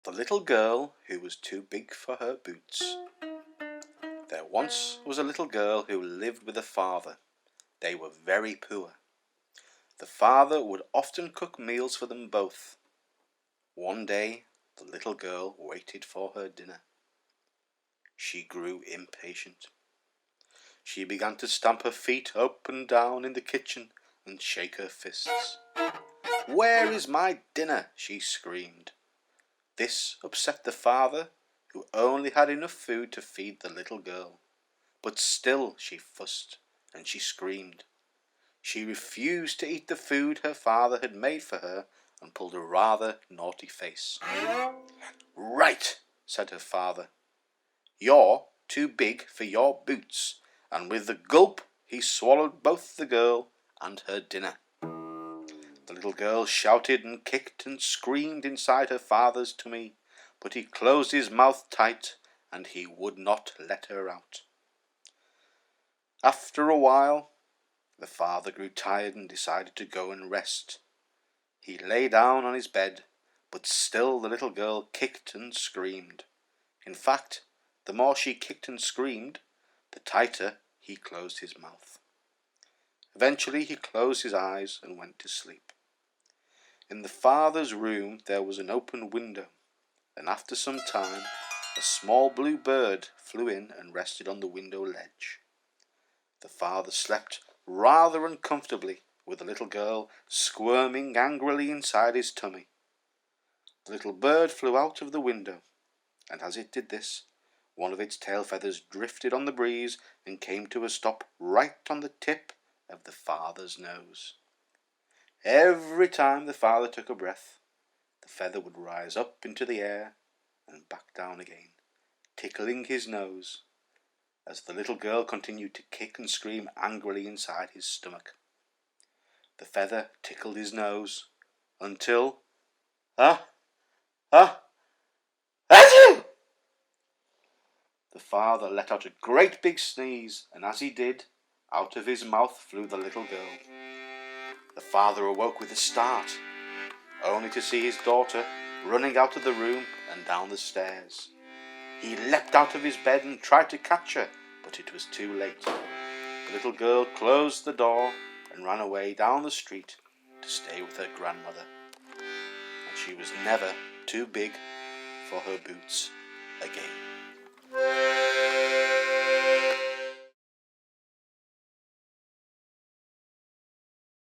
The little girl who was too big for her boots. There once was a little girl who lived with a father. They were very poor. The father would often cook meals for them both. One day the little girl waited for her dinner. She grew impatient. She began to stamp her feet up and down in the kitchen and shake her fists. "Where is my dinner?" she screamed. This upset the father, who only had enough food to feed the little girl. But still she fussed and she screamed. She refused to eat the food her father had made for her and pulled a rather naughty face. "Right," said her father. "You're too big for your boots," and with a gulp he swallowed both the girl and her dinner. The little girl shouted and kicked and screamed inside her father's tummy, but he closed his mouth tight and he would not let her out. After a while, the father grew tired and decided to go and rest. He lay down on his bed, but still the little girl kicked and screamed. In fact, the more she kicked and screamed, the tighter he closed his mouth. Eventually he closed his eyes and went to sleep. In the father's room there was an open window, and after some time a small blue bird flew in and rested on the window ledge. The father slept rather uncomfortably, with the little girl squirming angrily inside his tummy. The little bird flew out of the window, and as it did this, one of its tail feathers drifted on the breeze and came to a stop right on the tip of the father's nose. Every time the father took a breath, the feather would rise up into the air and back down again, tickling his nose, as the little girl continued to kick and scream angrily inside his stomach. The feather tickled his nose until, achoo! The father let out a great big sneeze, and as he did, out of his mouth flew the little girl. The father awoke with a start, only to see his daughter running out of the room and down the stairs. He leapt out of his bed and tried to catch her, but it was too late. The little girl closed the door and ran away down the street to stay with her grandmother. And she was never too big for her boots again.